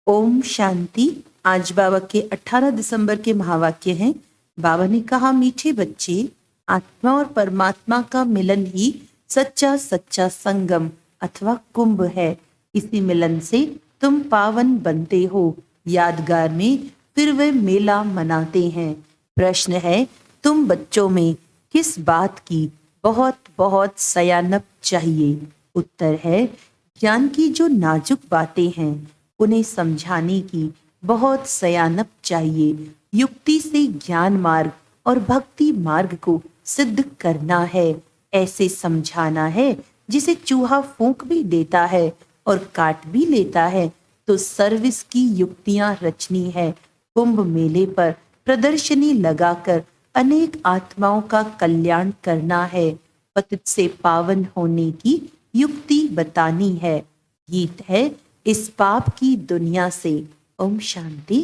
ओम शांति। आज बाबा के 18 दिसंबर के महावाक्य हैं। बाबा ने कहा, मीठे बच्चे, आत्मा और परमात्मा का मिलन ही सच्चा सच्चा संगम अथवा कुंभ है। इसी मिलन से तुम पावन बनते हो। यादगार में फिर वे मेला मनाते हैं। प्रश्न है, तुम बच्चों में किस बात की बहुत बहुत सयानप चाहिए? उत्तर है, ज्ञान की जो नाजुक बातें हैं उन्हें समझाने की बहुत सयानप चाहिए। युक्ति से ज्ञान मार्ग और भक्ति मार्ग को सिद्ध करना है। ऐसे समझाना है जिसे चूहा फूंक भी देता है और काट भी लेता है। तो सर्विस की युक्तियां रचनी है। कुंभ मेले पर प्रदर्शनी लगाकर अनेक आत्माओं का कल्याण करना है। पतित से पावन होने की युक्ति बतानी है। गीत है, इस पाप की दुनिया से। ओम शांति।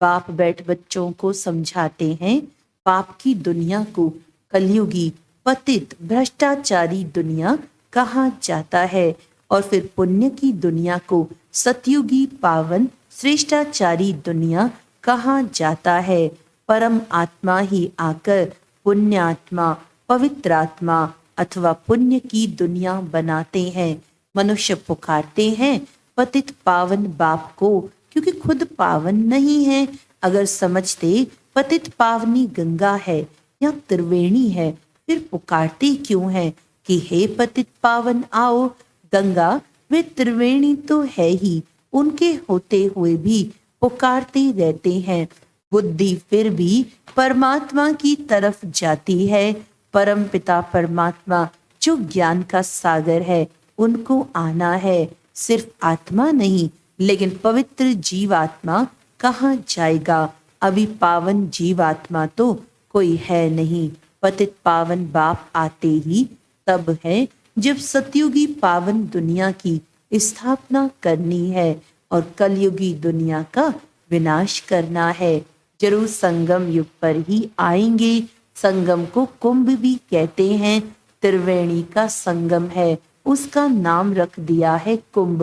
बाप बैठ बच्चों को समझाते हैं, पाप की दुनिया को कलयुगी पतित भ्रष्टाचारी दुनिया कहा जाता है और फिर पुण्य की दुनिया को सतयुगी पावन श्रेष्ठाचारी दुनिया कहा जाता है। परम आत्मा ही आकर पुण्य आत्मा, पवित्र आत्मा अथवा पुण्य की दुनिया बनाते हैं। मनुष्य पुकारते हैं पतित पावन बाप को, क्योंकि खुद पावन नहीं है। अगर समझते पतित पावनी गंगा है या त्रिवेणी है, फिर पुकारते क्यों है कि हे पतित पावन आओ? गंगा वे त्रिवेणी तो है ही, उनके होते हुए भी पुकारते रहते हैं। बुद्धि फिर भी परमात्मा की तरफ जाती है। परम पिता परमात्मा जो ज्ञान का सागर है, उनको आना है। सिर्फ आत्मा नहीं, लेकिन पवित्र जीवात्मा कहाँ जाएगा? अभी पावन जीवात्मा तो कोई है नहीं। पतित पावन बाप आते ही तब है जब सतयुगी पावन दुनिया की स्थापना करनी है और कलयुगी दुनिया का विनाश करना है। जरूर संगम युग पर ही आएंगे। संगम को कुंभ भी कहते हैं। त्रिवेणी का संगम है, उसका नाम रख दिया है कुंभ।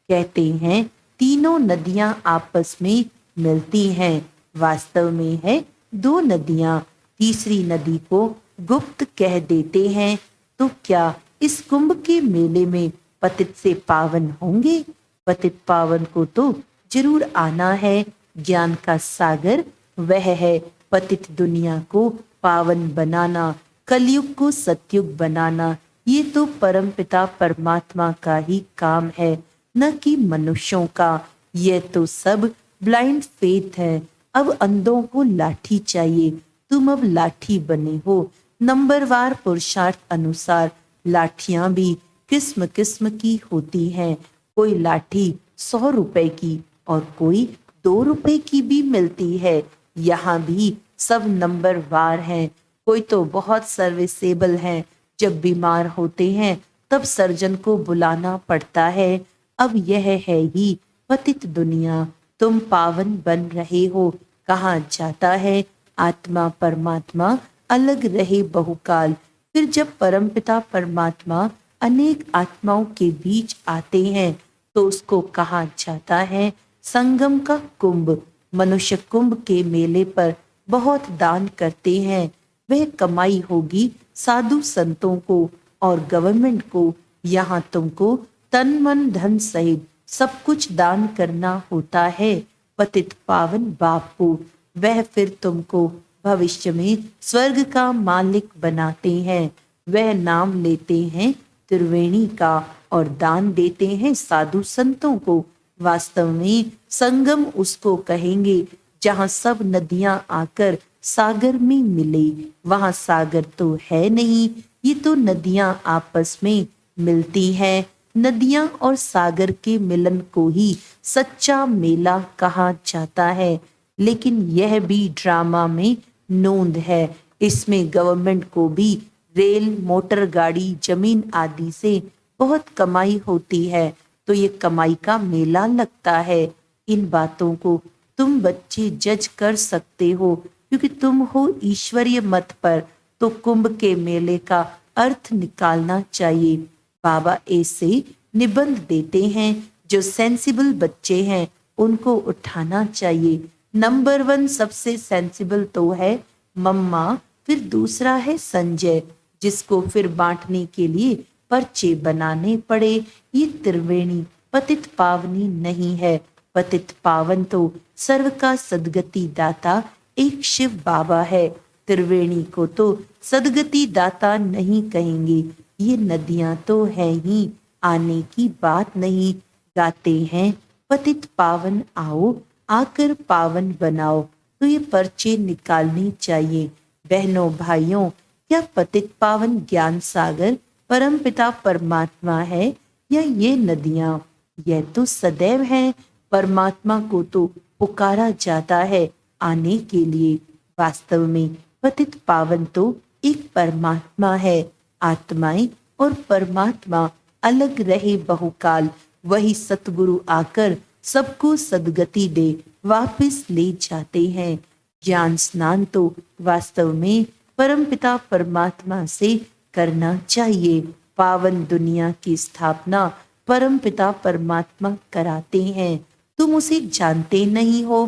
कहते हैं तीनों नदियां आपस में मिलती हैं। वास्तव में है दो नदियां। तीसरी नदी को गुप्त कह देते हैं। तो क्या इस कुंभ के मेले में पतित से पावन होंगे? पतित पावन को तो जरूर आना है। ज्ञान का सागर वह है। पतित दुनिया को पावन बनाना, कलयुग को सतयुग बनाना, ये तो परम पिता परमात्मा का ही काम है, न कि मनुष्यों का। यह तो सब ब्लाइंड फेथ है। अब अंधों को लाठी चाहिए। तुम अब लाठी बने हो। नंबरवार पुरुषार्थ अनुसार लाठियां भी किस्म किस्म की होती हैं। कोई लाठी 100 रुपए की और कोई 2 रुपए की भी मिलती है। यहाँ भी सब नंबरवार हैं। कोई तो बहुत सर्विसेबल हैं। जब बीमार होते हैं तब सर्जन को बुलाना पड़ता है। अब यह है ही पतित दुनिया। तुम पावन बन रहे हो। कहा जाता है आत्मा परमात्मा अलग रहे बहुकाल। फिर जब परमपिता परमात्मा अनेक आत्माओं के बीच आते हैं तो उसको कहा जाता है संगम का कुंभ। मनुष्य कुंभ के मेले पर बहुत दान करते हैं। वह कमाई होगी साधु संतों को और गवर्नमेंट को। यहाँ तुमको तन मन धन सहित सब कुछ दान करना होता है पतित पावन बाप को। वह फिर तुमको भविष्य में स्वर्ग का मालिक बनाते हैं। वह नाम लेते हैं त्रिवेणी का और दान देते हैं साधु संतों को। वास्तव में संगम उसको कहेंगे जहाँ सब नदियां आकर सागर में मिले। वहां सागर तो है नहीं, ये तो नदियां आपस में मिलती हैं। नदियां और सागर के मिलन को ही सच्चा मेला कहा जाता है। लेकिन यह भी ड्रामा में नोंद है। इसमें गवर्नमेंट को भी रेल, मोटर गाड़ी, जमीन आदि से बहुत कमाई होती है। तो ये कमाई का मेला लगता है। इन बातों को तुम बच्चे जज कर सकते हो, क्योंकि तुम हो ईश्वरीय मत पर। तो कुंभ के मेले का अर्थ निकालना चाहिए। बाबा ऐसे निबंध देते हैं जो सेंसिबल बच्चे हैं उनको उठाना चाहिए। नंबर 1 सबसे सेंसिबल तो है मम्मा, फिर दूसरा है संजय, जिसको फिर बांटने के लिए पर्चे बनाने पड़े। ये त्रिवेणी पतित पावनी नहीं है। पतित पावन तो सर्व का सदगति दाता एक शिव बाबा है। त्रिवेणी को तो सदगति दाता नहीं कहेंगे। ये नदियां तो है ही, आने की बात नहीं। गाते हैं पतित पावन आओ, आकर पावन बनाओ। तो ये पर्चे निकालने चाहिए। बहनों भाइयों, क्या पतित पावन ज्ञान सागर परमपिता परमात्मा है या ये नदियां? यह तो सदैव है। परमात्मा को तो पुकारा जाता है आने के लिए। वास्तव में पतित पावन तो एक परमात्मा है। आत्माएं और परमात्मा अलग रहे बहुकाल, वही सतगुरु आकर सबको सदगति दे वापस ले जाते हैं। ज्ञान स्नान तो वास्तव में परमपिता परमात्मा से करना चाहिए। पावन दुनिया की स्थापना परमपिता परमात्मा कराते हैं। तुम उसे जानते नहीं हो।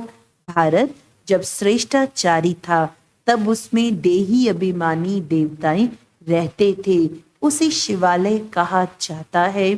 भारत जब श्रेष्ठाचारी था तब उसमें देही अभिमानी देवताएं रहते थे। उसे शिवालय कहा जाता है।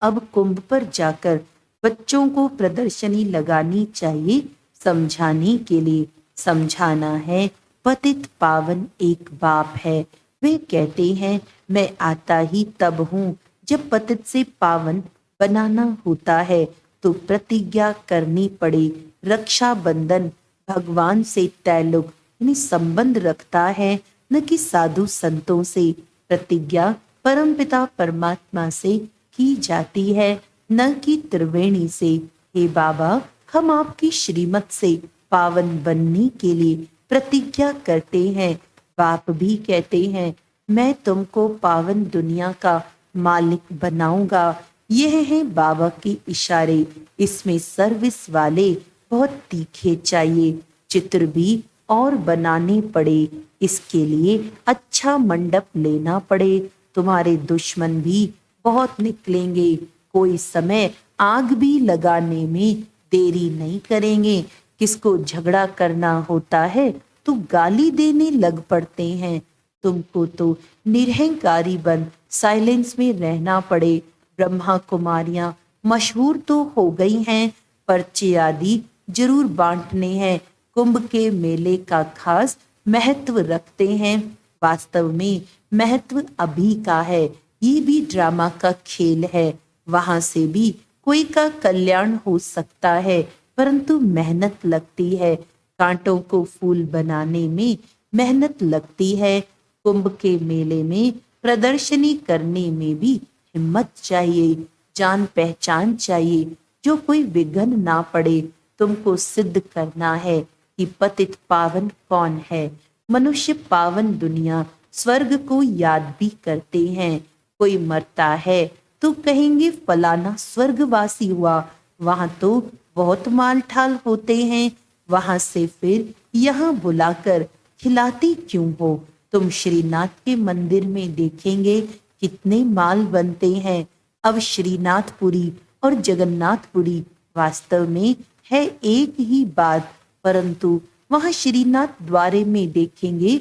अब कुंभ पर जाकर बच्चों को प्रदर्शनी लगानी चाहिए समझाने के लिए। समझाना है पतित पावन एक बाप है। वे कहते हैं मैं आता ही तब हूँ जब पतित से पावन बनाना होता है तो प्रतिज्ञा करनी पड़े। रक्षा बंधन भगवान से तैल्लुक यानी संबंध रखता है, न कि साधु संतों से। प्रतिज्ञा परमपिता परमात्मा से की जाती है, न कि त्रिवेणी से। हे बाबा, हम आपकी श्रीमत से पावन बनने के लिए प्रतिज्ञा करते हैं। बाप भी कहते हैं मैं तुमको पावन दुनिया का मालिक बनाऊंगा। यह है बाबा के इशारे। इसमें सर्विस वाले बहुत तीखे चाहिए। चित्र भी और बनाने पड़े। इसके लिए अच्छा मंडप लेना पड़े। तुम्हारे दुश्मन भी बहुत निकलेंगे। कोई समय आग भी लगाने में देरी नहीं करेंगे। किसको झगड़ा करना होता है तो गाली देने लग पड़ते हैं। तुमको तो निरहंकारी बन साइलेंस में रहना पड़े। ब्रह्मा कुमारियां मशहूर तो हो गई हैं, पर्चे आदि जरूर बांटने हैं। कुंभ के मेले का खास महत्व रखते हैं। वास्तव में महत्व अभी का है। ये भी ड्रामा का खेल है। वहां से भी कोई का कल्याण हो सकता है, परंतु मेहनत लगती है। कांटों को फूल बनाने में मेहनत लगती है। कुंभ के मेले में प्रदर्शनी करने में भी हिम्मत चाहिए, जान पहचान चाहिए, जो कोई विघ्न ना पड़े। तुमको सिद्ध करना है कि पतित पावन कौन है। मनुष्य पावन दुनिया स्वर्ग को याद भी करते हैं। कोई मरता है तो कहेंगे फलाना स्वर्गवासी हुआ। वहां तो बहुत माल ठाल होते हैं। वहां से फिर यहाँ बुलाकर खिलाती क्यों हो? तुम श्रीनाथ के मंदिर में देखेंगे कितने माल बनते हैं। अब श्रीनाथपुरी और जगन्नाथपुरी वास्तव में है एक ही बात, परंतु वहां श्रीनाथ द्वारे में देखेंगे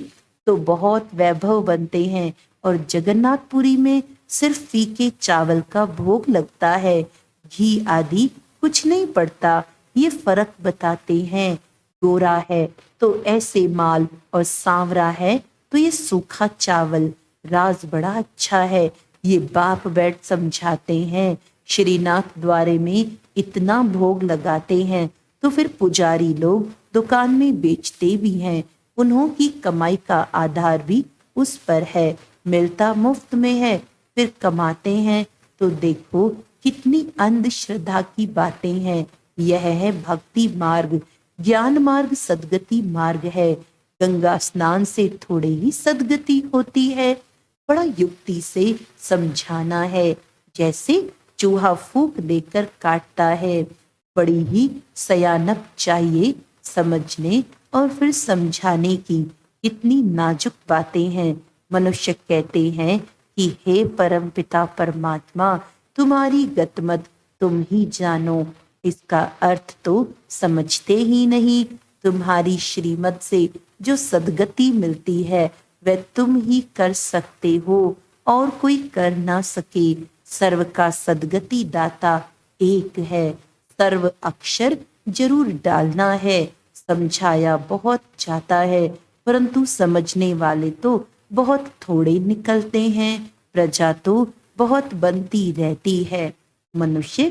तो बहुत वैभव बनते हैं और जगन्नाथपुरी में सिर्फ फीके चावल का भोग लगता है। घी आदि कुछ नहीं पड़ता। ये फर्क बताते हैं। गोरा है तो ऐसे माल और सांवरा है तो ये सूखा चावल। राज बड़ा अच्छा है। ये बाप बैठ समझाते हैं। श्रीनाथ द्वारे में इतना भोग लगाते हैं तो फिर पुजारी लोग दुकान में बेचते भी हैं। उन्हों की कमाई का आधार भी उस पर है। मिलता मुफ्त में है फिर कमाते हैं। तो देखो कितनी अंधश्रद्धा की बातें हैं। यह है भक्ति मार्ग, ज्ञान मार्ग, सदगति मार्ग है। गंगा स्नान से थोड़े ही सदगति होती है। बड़ा युक्ति से समझाना है, जैसे चूहा फूंक देकर काटता है। बड़ी ही सयानक चाहिए समझने और फिर समझाने की। कितनी नाजुक बातें हैं। मनुष्य कहते हैं कि हे परमपिता परमात्मा, तुम्हारी गतमत तुम ही जानो। इसका अर्थ तो समझते ही नहीं। तुम्हारी श्रीमत से जो सद्गति मिलती है वह तुम ही कर सकते हो और कोई कर ना सके। सर्व का सद्गति दाता एक है। सर्व अक्षर जरूर डालना है। समझाया बहुत जाता है परंतु समझने वाले तो बहुत थोड़े निकलते हैं। प्रजा तो बहुत बनती रहती है। मनुष्य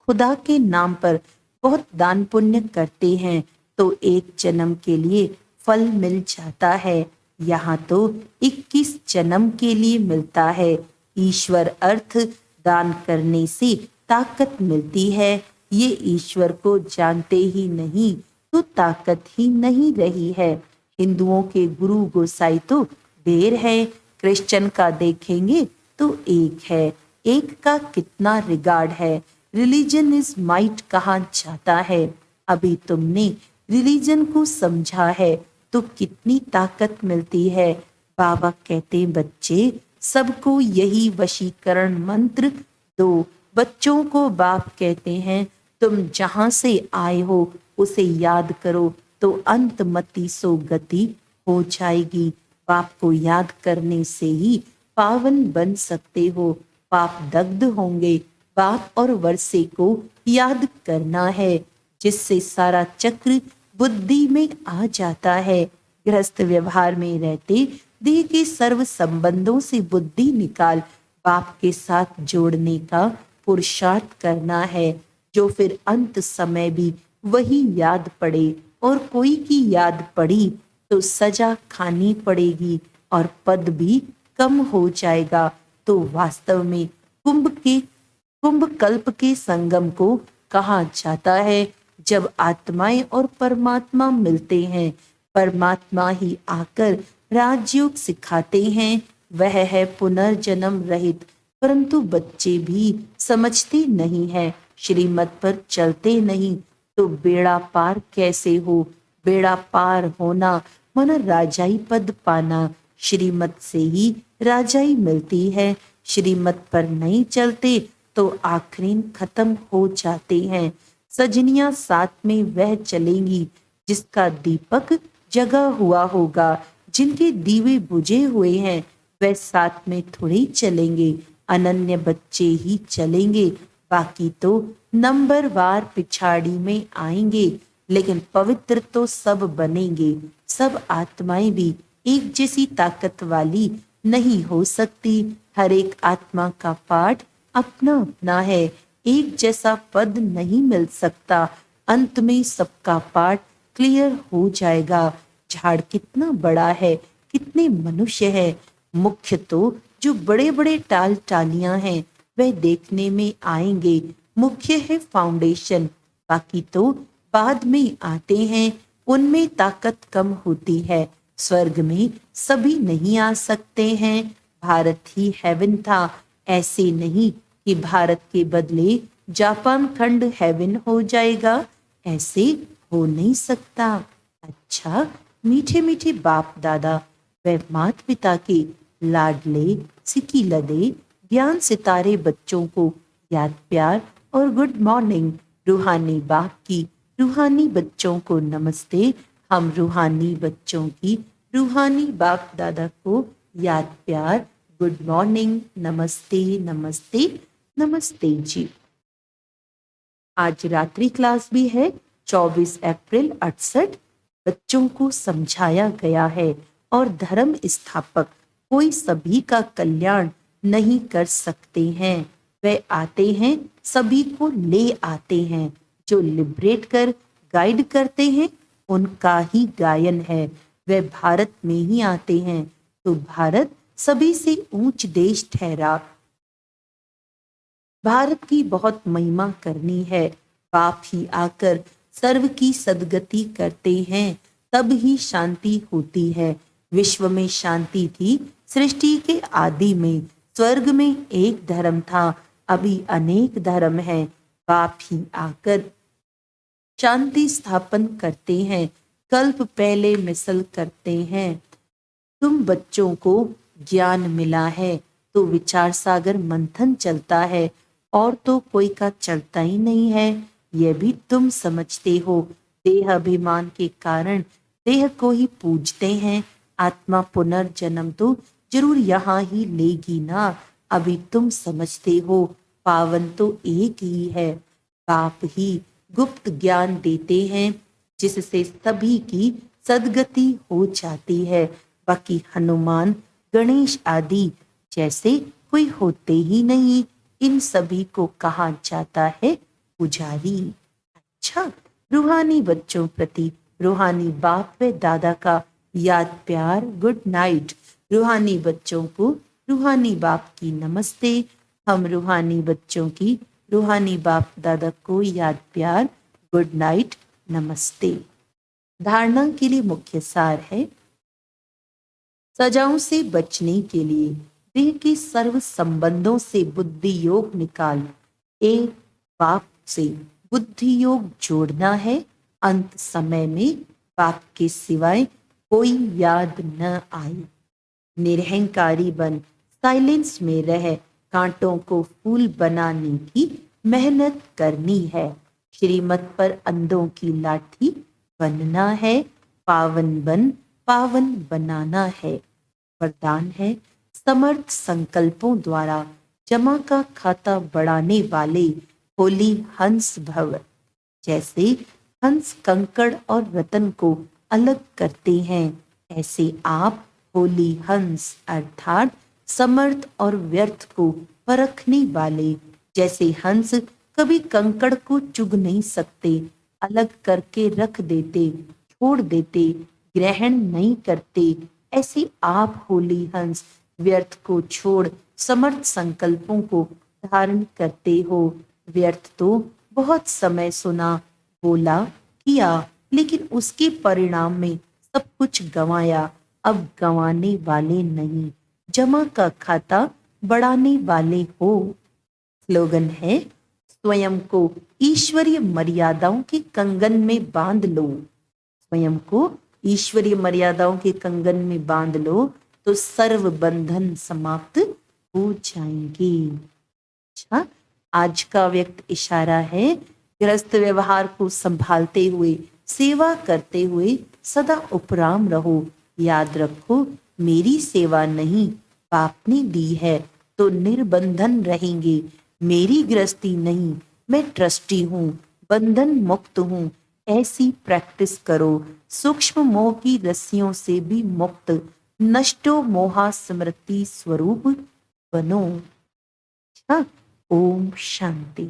खुदा के नाम पर बहुत दान पुण्य करते हैं तो एक जन्म के लिए फल मिल जाता है। यहाँ तो 21 जन्म के लिए मिलता है। ईश्वर अर्थ दान करने से ताकत मिलती है। ये ईश्वर को जानते ही नहीं तो ताकत ही नहीं रही है। हिंदुओं के गुरु गोसाई तो ढेर है। क्रिश्चियन का देखेंगे तो एक है। एक का कितना रिगार्ड है। रिलीजन इज माइट कहा जाता है। अभी तुमने रिलीजन को समझा है तो कितनी ताकत मिलती है। बाबा कहते बच्चे सबको यही वशीकरण मंत्र दो। बच्चों को बाप कहते हैं तुम जहां से आए हो उसे याद करो तो अंतमति सो गति हो जाएगी। पाप को याद करने से ही पावन बन सकते हो। पाप दग्ध होंगे। बाप और वर्षे को याद करना है जिससे सारा चक्र बुद्धि में आ जाता है। गृहस्थ व्यवहार में रहते देह के सर्व संबंधों से बुद्धि निकाल बाप के साथ जोड़ने का पुरुषार्थ करना है जो फिर अंत समय भी वही याद पड़े। और कोई की याद पड़ी तो सजा खानी पड़ेगी और पद भी कम हो जाएगा। तो वास्तव में कुंभ कल्प के संगम को कहा जाता है जब आत्माएं और परमात्मा मिलते हैं। परमात्मा ही आकर राजयोग सिखाते हैं। वह है पुनर्जन्म रहित। परंतु बच्चे भी समझते नहीं है। श्रीमत पर चलते नहीं तो बेड़ा पार कैसे हो। बेड़ा पार होना मन राजाई पद पाना। श्रीमत से ही राजाई मिलती है। श्रीमत पर नहीं चलते तो आखिरीन खत्म हो जाते हैं। सजनियां साथ में वह चलेंगी जिसका दीपक जगा हुआ होगा। जिनके दीवे बुझे हुए हैं वह साथ में थोड़े चलेंगे। अनन्य बच्चे ही चलेंगे। बाकी तो नंबरवार पिछाड़ी में आएंगे। लेकिन पवित्र तो सब बनेंगे। सब आत्माएं भी एक जैसी ताकत वाली नहीं हो सकती। हर एक आत्मा का पाठ अपना अपना है। एक जैसा पद नहीं मिल सकता। अंत में सबका पाठ क्लियर हो जाएगा। झाड़ कितना बड़ा है, कितने मनुष्य है। मुख्य तो जो बड़े बड़े टाल टालियां हैं वह देखने में आएंगे। मुख्य है फाउंडेशन। बाकी तो बाद में आते हैं। उनमें ताकत कम होती है। स्वर्ग में सभी नहीं आ सकते हैं। भारत ही हेवन था। ऐसे नहीं कि भारत के बदले जापान खंड हेवन हो जाएगा। ऐसे हो नहीं सकता। अच्छा मीठे मीठे बाप दादा व माता पिता के लाडले सिकी लदे ज्ञान सितारे बच्चों को याद प्यार और गुड मॉर्निंग। रूहानी बाप की रूहानी बच्चों को नमस्ते। हम रूहानी बच्चों की रूहानी बाप दादा को याद प्यार गुड मॉर्निंग। नमस्ते नमस्ते नमस्ते जी। आज रात्रि क्लास भी है। 24 अप्रैल 68 बच्चों को समझाया गया है। और धर्म स्थापक कोई सभी का कल्याण नहीं कर सकते हैं। वे आते हैं सभी को ले आते हैं। जो लिबरेट कर गाइड करते हैं उनका ही गायन है। वे भारत में ही आते हैं तो भारत सभी से ऊंच देश ठहरा। भारत की बहुत महिमा करनी है। बाप ही आकर सर्व की सद्गति करते हैं तब ही शांति होती है। विश्व में शांति थी सृष्टि के आदि में। स्वर्ग में एक धर्म था, अभी अनेक धर्म हैं। बाप ही आकर शांति स्थापन करते हैं। कल्प पहले मिसल करते हैं। तुम बच्चों को ज्ञान मिला है तो विचार सागर मंथन चलता है। और तो कोई का चलता ही नहीं है, यह भी तुम समझते हो। देह अभिमान के कारण देह को ही पूजते हैं। आत्मा पुनर्जन्म तो जरूर यहाँ ही लेगी ना। अभी तुम समझते हो पावन तो एक ही है। बाप ही गुप्त ज्ञान देते हैं जिससे सभी की सदगति हो जाती है। बाकी हनुमान गणेश आदि जैसे कोई होते ही नहीं। इन सभी को कहा जाता है पुजारी। अच्छा, रूहानी बच्चों प्रति रूहानी बाप व दादा का याद प्यार गुड नाइट। रूहानी बच्चों को रूहानी बाप की नमस्ते। हम रूहानी बच्चों की रूहानी बाप दादा को याद प्यार गुड नाइट नमस्ते। धारणा के लिए मुख्य सार है, सजाओं से बचने के लिए देह के सर्व संबंधों से बुद्धि योग निकाल एक बाप से बुद्धि योग जोड़ना है। अंत समय में बाप के सिवाय कोई याद न आए। निरहंकारी बन साइलेंस में रह कांटों को फूल बनाने की मेहनत करनी है। श्रीमत पर अंधों की लाठी बनना है। पावन बन पावन बनाना है। वरदान है, समर्थ संकल्पों द्वारा जमा का खाता बढ़ाने वाले होली हंस भव। जैसे हंस कंकड़ और रतन को अलग करते हैं, ऐसे आप होली हंस अर्थात समर्थ और व्यर्थ को परखने वाले। जैसे हंस कभी कंकड़ को चुग नहीं सकते, अलग करके रख देते, छोड़ देते, ग्रहण नहीं करते, ऐसे आप होली हंस व्यर्थ को छोड़ समर्थ संकल्पों को धारण करते हो। व्यर्थ तो बहुत समय सुना, बोला, किया, लेकिन उसके परिणाम में सब कुछ गंवाया। अब गंवाने वाले नहीं, जमा का खाता बढ़ाने वाले हो। स्लोगन है, स्वयं को ईश्वरीय मर्यादाओं के कंगन में बांध लो। स्वयं को ईश्वरीय मर्यादाओं के कंगन में बांध लो तो सर्व बंधन समाप्त हो जाएंगे। अच्छा, आज का व्यक्त इशारा है, गृहस्थ व्यवहार को संभालते हुए सेवा करते हुए सदा उपराम रहो। याद रखो, मेरी सेवा नहीं बाप ने दी है तो निर्बंधन रहेंगे। मेरी गृहस्थी नहीं, मैं ट्रस्टी हूँ, बंधन मुक्त हूँ। ऐसी प्रैक्टिस करो, सूक्ष्म मोह की रस्सियों से भी मुक्त, नष्टो मोहा स्मृति स्वरूप बनो। अच्छा, ओम शांति।